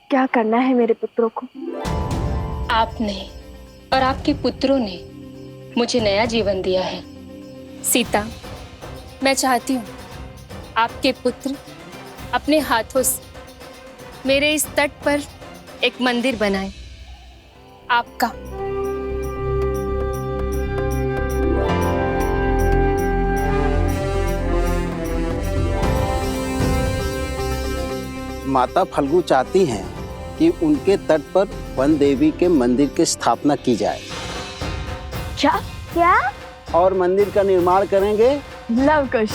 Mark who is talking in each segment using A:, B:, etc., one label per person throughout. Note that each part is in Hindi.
A: क्या करना है मेरे पुत्रों को?
B: आपने और आपके पुत्रों ने मुझे नया जीवन दिया है। सीता, मैं चाहती हूँ आपके पुत्र अपने हाथों से मेरे इस तट पर एक मंदिर बनाएं, आपका।
C: माता फल्गु चाहती हैं कि उनके तट पर वन देवी के मंदिर की स्थापना की जाए।
A: क्या?
C: और मंदिर का निर्माण करेंगे
A: लव कुश।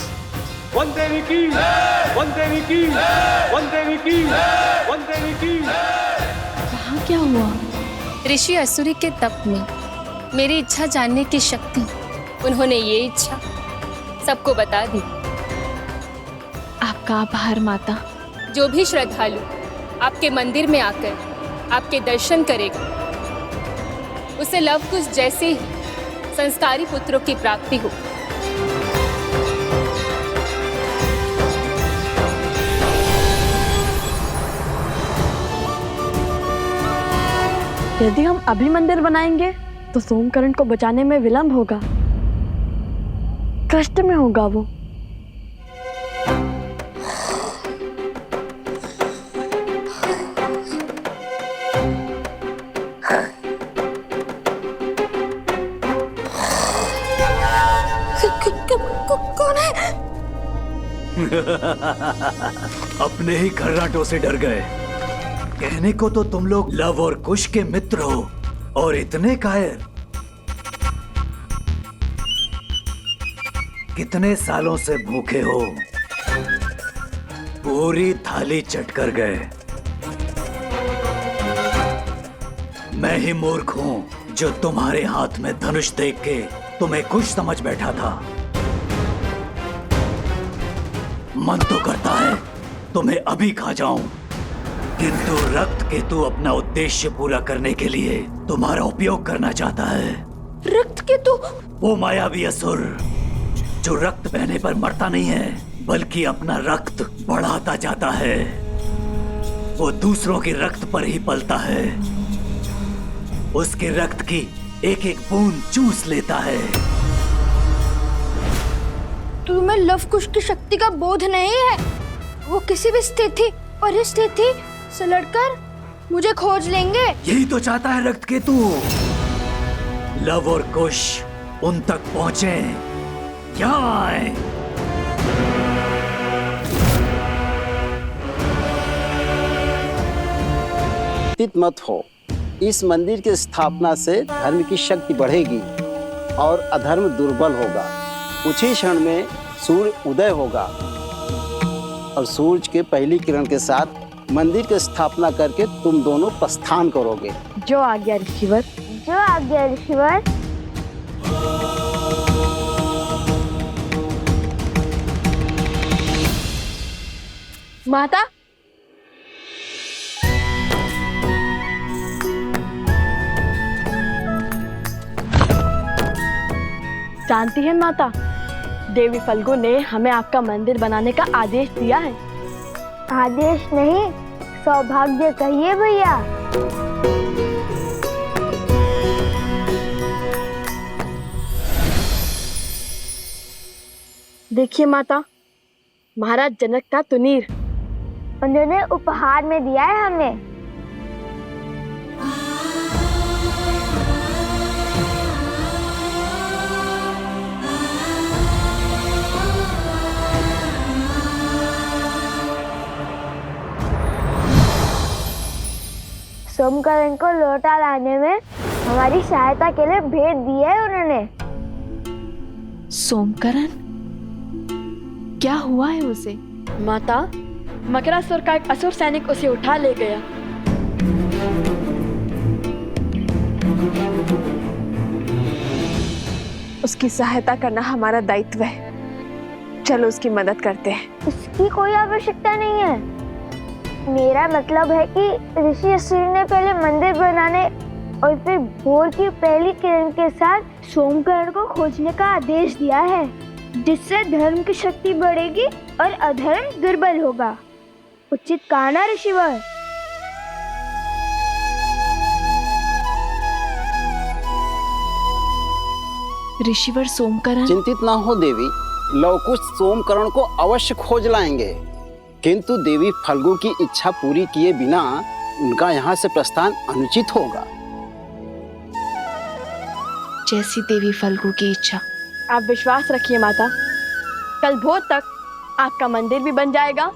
D: वन देवी की, वन देवी की, वन देवी की, वन देवी की।
A: वहाँ क्या हुआ?
B: ऋषि असुरी के तप में मेरी इच्छा जानने की शक्ति, उन्होंने ये इच्छा सबको बता दी।
A: आपका आभार माता।
B: जो भी श्रद्धालु आपके मंदिर में आकर आपके दर्शन करेगा, उसे लव कुश जैसे ही संस्कारी पुत्रों की प्राप्ति हो।
A: यदि हम अभी मंदिर बनाएंगे तो सोमकरण को बचाने में विलंब होगा, कष्ट में होगा वो। कौन है?
E: अपने ही खर्राटों से डर गए। कहने को तो तुम लोग लव और कुश के मित्र हो, और इतने कायर। कितने सालों से भूखे हो, पूरी थाली चट कर गए। मैं ही मूर्ख हूं जो तुम्हारे हाथ में धनुष देख के तुम्हें कुश समझ बैठा था। मन तो करता है तुम्हें अभी खा जाऊं, किंतु रक्त केतु अपना उद्देश्य पूरा करने के लिए तुम्हारा उपयोग करना चाहता है।
A: रक्त केतु?
E: वो मायावी असुर जो रक्त बहने पर मरता नहीं है, बल्कि अपना रक्त बढ़ाता जाता है। वो दूसरों के रक्त पर ही पलता है, उसके रक्त की एक एक बूंद चूस लेता है।
F: तुम्हें लव कुश की शक्ति का बोध नहीं है? वो किसी भी स्थिति परिस्थिति से लड़कर मुझे खोज लेंगे।
E: यही तो चाहता है रक्त केतु। लव और कुश उन तक पहुंचे, क्या आए।
C: चिंतित मत हो, इस मंदिर की स्थापना से धर्म की शक्ति बढ़ेगी और अधर्म दुर्बल होगा। कुछ ही क्षण में सूर्य उदय होगा और सूरज के पहली किरण के साथ मंदिर की स्थापना करके तुम दोनों प्रस्थान करोगे।
A: जो आज्ञा ऋषिवर।
F: जो आज्ञा ऋषिवर।
A: माता, जानती है माता, देवी फल्गु ने हमें आपका मंदिर बनाने का आदेश दिया है।
F: आदेश नहीं, सौभाग्य कहिए भैया।
A: देखिए माता, महाराज जनक का तुनीर
F: उन्होंने उपहार में दिया है हमें। सोमकरण को लौटा लाने में हमारी सहायता के लिए भेज दिया है उन्होंने।
A: सोमकरण? क्या हुआ है उसे? माता, मकरासुर का एक असुर सैनिक उसे उठा ले गया। उसकी सहायता करना हमारा दायित्व है। चलो उसकी मदद करते हैं।
F: इसकी कोई आवश्यकता नहीं है। मेरा मतलब है कि ऋषि असुरी ने पहले मंदिर बनाने और फिर भोर की पहली किरण के साथ सोमकरण को खोजने का आदेश दिया है, जिससे धर्म की शक्ति बढ़ेगी और अधर्म दुर्बल होगा। उचित कहा ना ऋषिवर?
A: ऋषिवर सोमकरण।
C: चिंतित ना हो देवी, लवकुश सोमकरण को अवश्य खोज लाएंगे, किंतु देवी फल्गु की इच्छा पूरी किए बिना उनका यहाँ से प्रस्थान अनुचित होगा।
A: जैसी देवी फल्गु की इच्छा। आप विश्वास रखिए माता, कल भोर तक आपका मंदिर भी बन जाएगा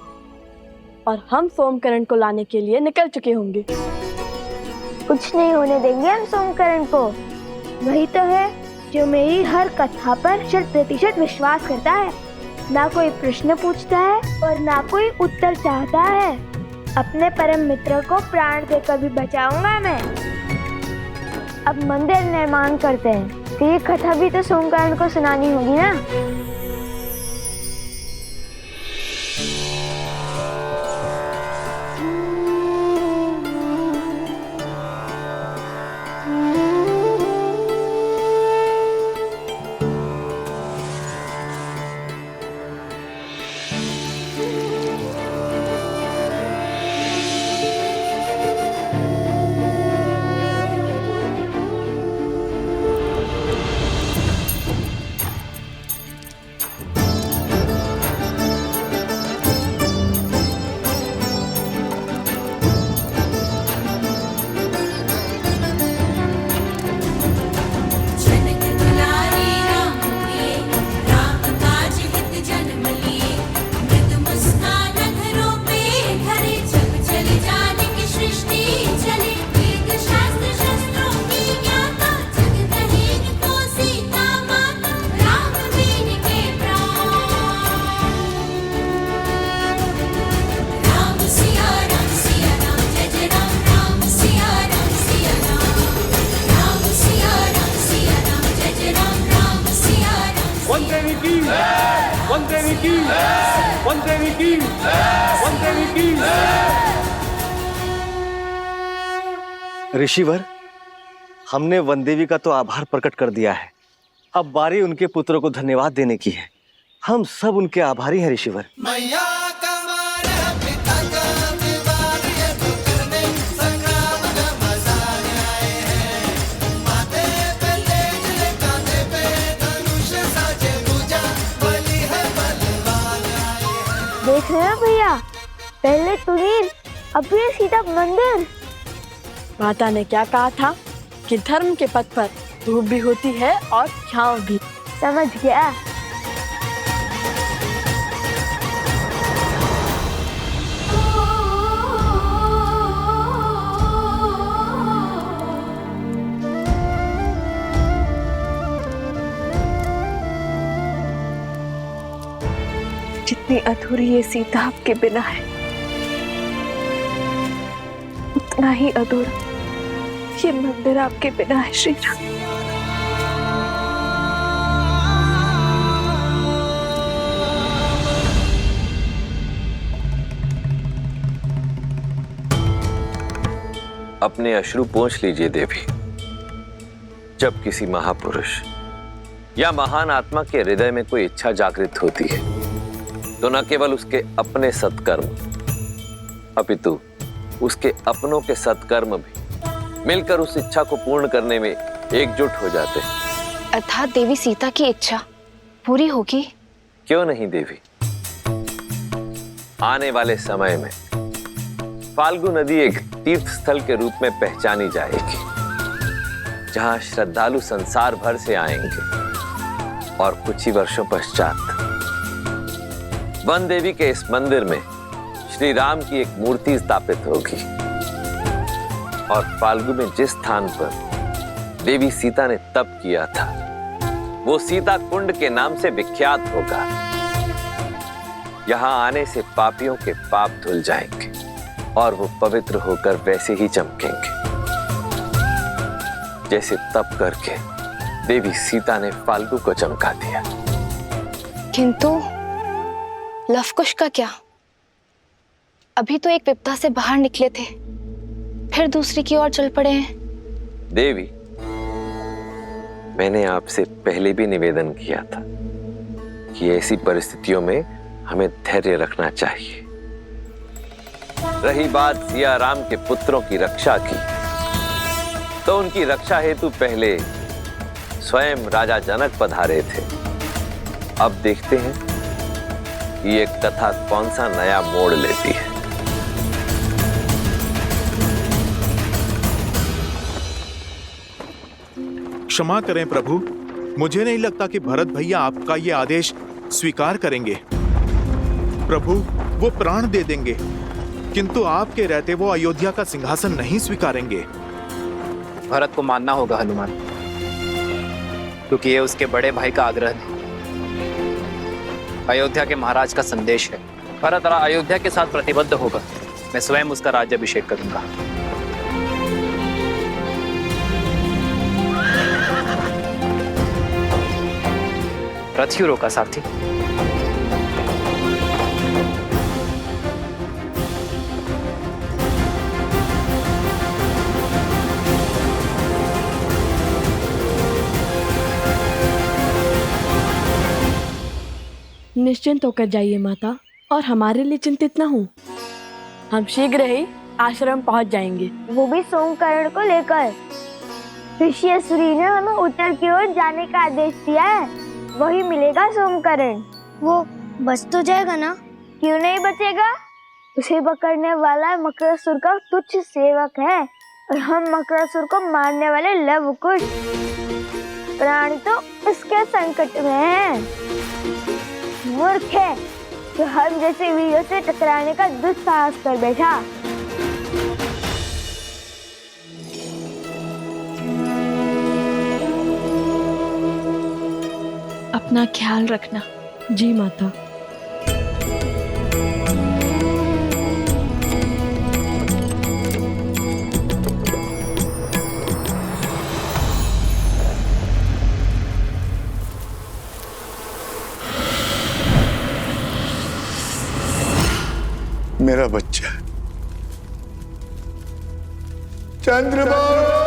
A: और हम सोमकरण को लाने के लिए निकल चुके होंगे।
F: कुछ नहीं होने देंगे हम सोमकरण को। वही तो है जो मेरी हर कथा पर 100% विश्वास करता है। ना कोई प्रश्न पूछता है और ना कोई उत्तर चाहता है। अपने परम मित्र को प्राण देकर भी बचाऊंगा मैं। अब मंदिर निर्माण करते हैं, तो ये कथा भी तो सोमकरण को सुनानी होगी ना।
D: ऋषिवर, हमने वनदेवी का तो आभार प्रकट कर दिया है, अब बारी उनके पुत्रों को धन्यवाद देने की है। हम सब उनके आभारी हैं ऋषिवर।
F: देख रहे हो भैया, पहले तुनीर, अब ये सीता मंदिर।
A: माता ने क्या कहा था कि धर्म के पथ पर धूप भी होती है और छांव भी।
F: समझ गया।
A: जितनी अधूरी ये सीता आपके बिना है, उतना ही अधूरा ये मंदिर आपके बिना है श्री राम।
G: अपने अश्रु पोंछ लीजिए देवी। जब किसी महापुरुष या महान आत्मा के हृदय में कोई इच्छा जागृत होती है तो न केवल उसके अपने सत्कर्म अपितु उसके अपनों के सत्कर्म भी मिलकर उस इच्छा को पूर्ण करने में एकजुट हो जाते हैं।
H: अर्थात देवी सीता की इच्छा पूरी होगी?
G: क्यों नहीं देवी, आने वाले समय में फाल्गु नदी एक तीर्थ स्थल के रूप में पहचानी जाएगी, जहां श्रद्धालु संसार भर से आएंगे और कुछ ही वर्षों पश्चात वन देवी के इस मंदिर में श्री राम की एक मूर्ति स्थापित होगी और फाल्गु में जिस स्थान पर देवी सीता ने तप किया था वो सीता कुंड के नाम से विख्यात होगा। यहां आने से पापियों के पाप धुल जाएंगे और वो पवित्र होकर वैसे ही चमकेंगे जैसे तप करके देवी सीता ने फाल्गु को चमका दिया।
H: किंतु लवकुश का क्या? अभी तो एक विपदा से बाहर निकले थे, फिर दूसरी की ओर चल पड़े हैं।
G: देवी, मैंने आपसे पहले भी निवेदन किया था कि ऐसी परिस्थितियों में हमें धैर्य रखना चाहिए। रही बात सिया राम के पुत्रों की रक्षा की, तो उनकी रक्षा हेतु पहले स्वयं राजा जनक पधारे थे। अब देखते हैं कि ये कथा कौन सा नया मोड़ लेती है।
I: क्षमा करें प्रभु, मुझे नहीं लगता कि भरत भैया आपका ये आदेश स्वीकार करेंगे। प्रभु, वो प्राण दे देंगे, किंतु आपके रहते वो अयोध्या का सिंहासन नहीं स्वीकारेंगे।
J: भरत को मानना होगा हनुमान, क्योंकि ये उसके बड़े भाई का आग्रह है। अयोध्या के महाराज का संदेश है। भरत अयोध्या के साथ प्रतिबद्ध होगा। मैं स्वयं उसका राज्याभिषेक करूंगा। रथ क्यों रोका सारथी?
A: निश्चिंत होकर जाइए माता, और हमारे लिए चिंतित न हो। हम शीघ्र ही आश्रम पहुंच जाएंगे।
F: वो भी सोमकर्ण को लेकर। ऋषि असुरी ने हमें उत्तर की ओर जाने का आदेश दिया है। वही मिलेगा सोमकर्ण। वो बच तो जाएगा ना? क्यों नहीं बचेगा? उसे पकड़ने वाला मकरासुर का तुच्छ सेवक है, और हम मकरासुर को मारने वाले लवकुश प्राणी तो इसके संकट में हैं। मूर्ख है जो हम जैसे वीरों से टकराने का दुस्साहस कर बैठा।
A: अपना ख्याल रखना। जी माता।
K: मेरा बच्चा चंद्रबाबू।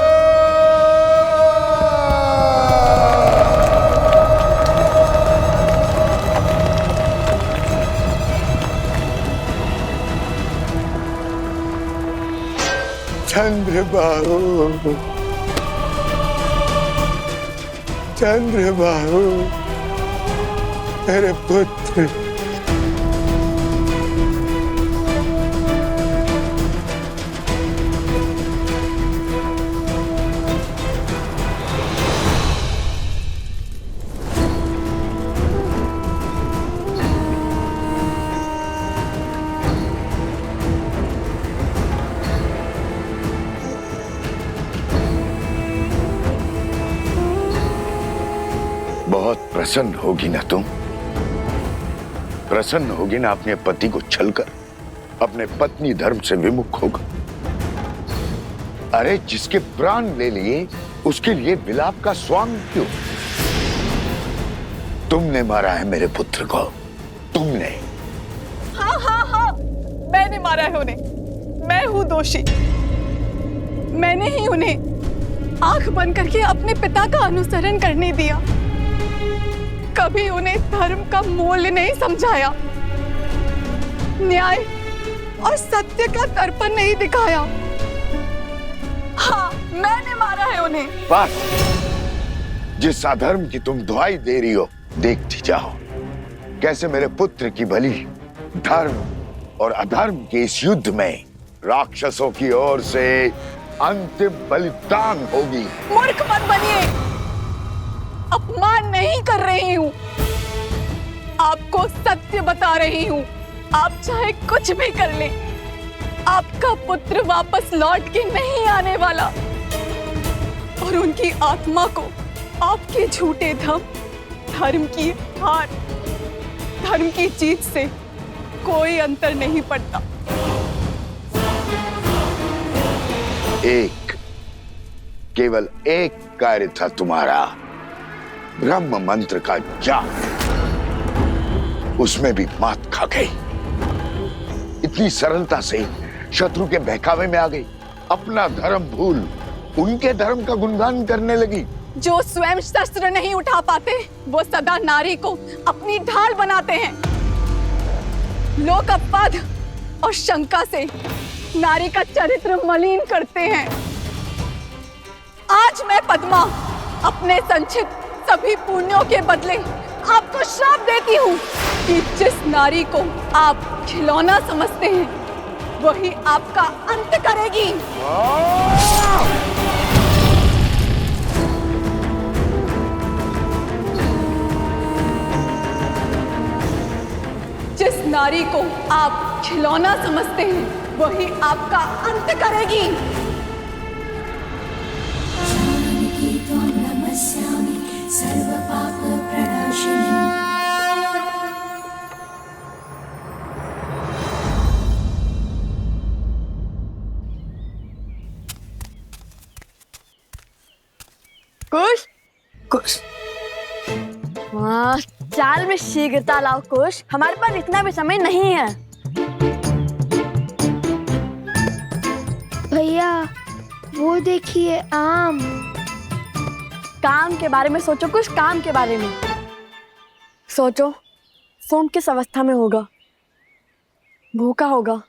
K: चंद्रबाबू, चंद्रबाबू, मेरे पुत्र। बहुत प्रसन्न होगी ना तुम? प्रसन्न होगी ना अपने पति को छलकर अपने पत्नी धर्म से विमुख होगा? अरे जिसके प्राण ले लिए उसके लिए विलाप का स्वांग क्यों? तुमने मारा है मेरे पुत्र को, तुमने।
L: हाँ हाँ हाँ, मैंने मारा है उन्हें। मैं हूँ दोषी। मैंने ही उन्हें आंख बंद करके अपने पिता का अनुसरण करने दिया। कभी उन्हें धर्म का मूल्य नहीं समझाया, न्याय और सत्य का दर्पण नहीं दिखाया। हाँ, मैंने मारा है उन्हें।
K: बस, जिस अधर्म की तुम दुहाई दे रही हो, देखती जाओ कैसे मेरे पुत्र की बलि धर्म और अधर्म के इस युद्ध में राक्षसों की ओर से अंतिम बलिदान होगी।
L: मूर्ख मत बनिए। अपमान नहीं कर रही हूँ, आपको सत्य बता रही हूँ। आप चाहे कुछ भी कर लें, आपका पुत्र वापस लौट के नहीं आने वाला, और उनकी आत्मा को आपके झूठे धर्म की हार, धर्म की जीत से कोई अंतर नहीं पड़ता।
K: केवल एक कार्य था तुम्हारा, ब्रह्म मंत्र का जाप। उसमें भी मात खा गई। इतनी सरलता से शत्रु के बहकावे में आ गई। अपना धर्म भूल उनके धर्म का गुणगान करने लगी।
L: जो स्वयं शस्त्र नहीं उठा पाते, वो सदा नारी को अपनी ढाल बनाते हैं। लोक अपवाद और शंका से नारी का चरित्र मलिन करते हैं। आज मैं पद्मा अपने संचित सभी पुण्यों के बदले आपको श्राप देती हूँ कि जिस नारी को आप खिलौना समझते हैं वही आपका अंत करेगी। जिस नारी को आप खिलौना समझते हैं वही आपका अंत करेगी।
A: कुश कुश हाँ, चाल में शीघ्रता लाओ कुश, हमारे पास इतना भी समय नहीं है।
F: भैया वो देखिए आम।
A: काम के बारे में सोचो कुछ, काम के बारे में सोचो। सोम किस अवस्था में होगा? भूखा होगा।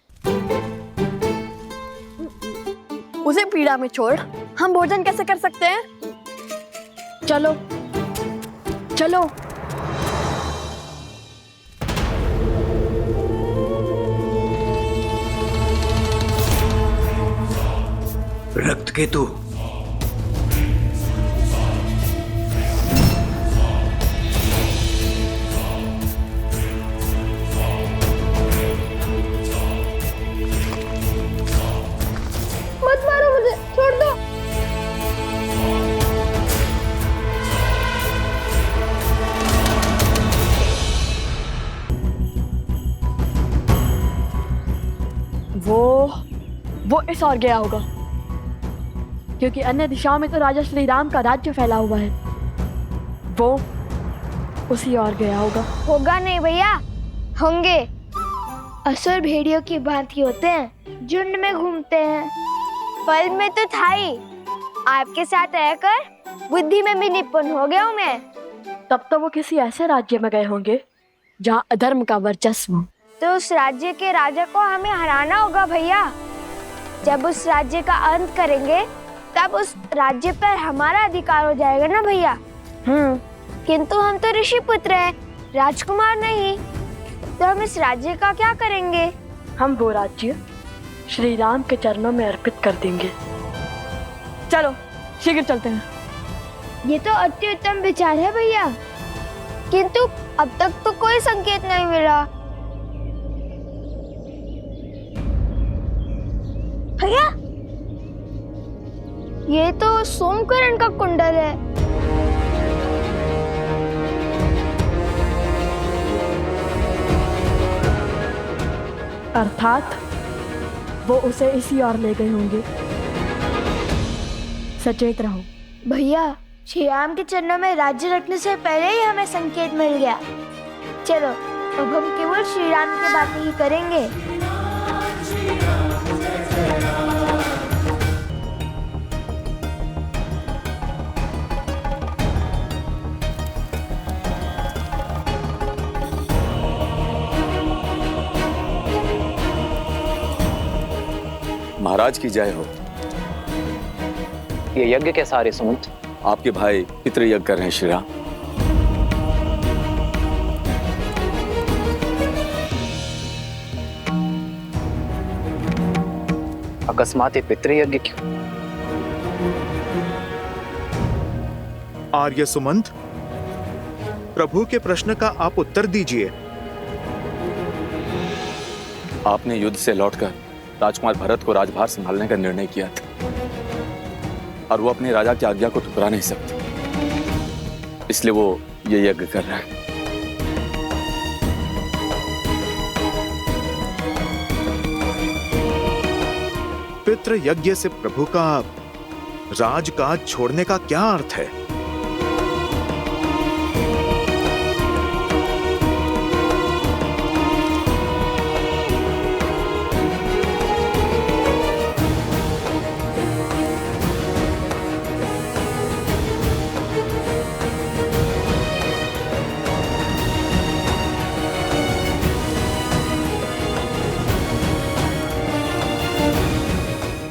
A: उसे पीड़ा में छोड़ हम भोजन कैसे कर सकते हैं? चलो चलो।
E: रक्त केतु,
F: मत मारो मुझे, छोड़ दो।
A: वो इस ओर गया होगा, क्योंकि अन्य दिशाओं में तो राजा श्री राम का राज्य फैला हुआ है। वो उसी ओर गया होगा।
F: होगा नहीं भैया, होंगे। असुर भेड़ियों की भांति होते हैं, झुंड में घूमते हैं। फल में तो था ही, आपके साथ रहकर बुद्धि में भी निपुण हो गया हूँ मैं।
A: तब तो वो किसी ऐसे राज्य में गए होंगे जहाँ अधर्म का वर्चस्व हो।
F: तो उस राज्य के राजा को हमें हराना होगा भैया। जब उस राज्य का अंत करेंगे तब उस राज्य पर हमारा अधिकार हो जाएगा ना भैया। किंतु हम तो ऋषि पुत्र हैं, राजकुमार नहीं। तो हम इस राज्य का क्या करेंगे?
A: हम वो राज्य श्री राम के चरणों में अर्पित कर देंगे। चलो शीघ्र चलते हैं।
F: ये तो अति उत्तम विचार है भैया, किंतु अब तक तो कोई संकेत नहीं मिला। भैया ये तो सोमकरण का कुंडल है।
A: अर्थात वो उसे इसी ओर ले गए होंगे। सचेत रहो
F: भैया, श्री राम के चरणों में राज्य रखने से पहले ही हमें संकेत मिल गया। चलो अब हम केवल श्री राम की बातें ही करेंगे।
M: महाराज की जय हो।
J: ये यज्ञ कैसा आ रही सुमंत?
M: आपके भाई पितृ यज्ञ कर रहे हैं श्री राम।
J: अकस्मात ये पितृ यज्ञ क्यों?
I: आर्य सुमंत, प्रभु के प्रश्न का आप उत्तर दीजिए।
M: आपने युद्ध से लौटकर राजकुमार भरत को राजभार संभालने का निर्णय किया था और वो अपने राजा की आज्ञा को ठुकरा नहीं सकते, इसलिए वो ये यज्ञ कर रहा है।
I: पितृ यज्ञ से प्रभु का राजकाज छोड़ने का क्या अर्थ है?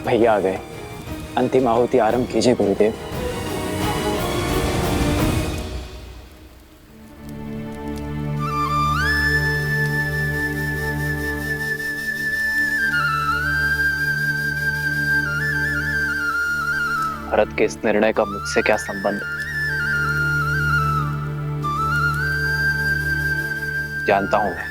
J: भैया आ गए, अंतिम आहुति आरंभ कीजिए गुरुदेव। भरत के इस निर्णय का मुझसे क्या संबंध? जानता हूं मैं,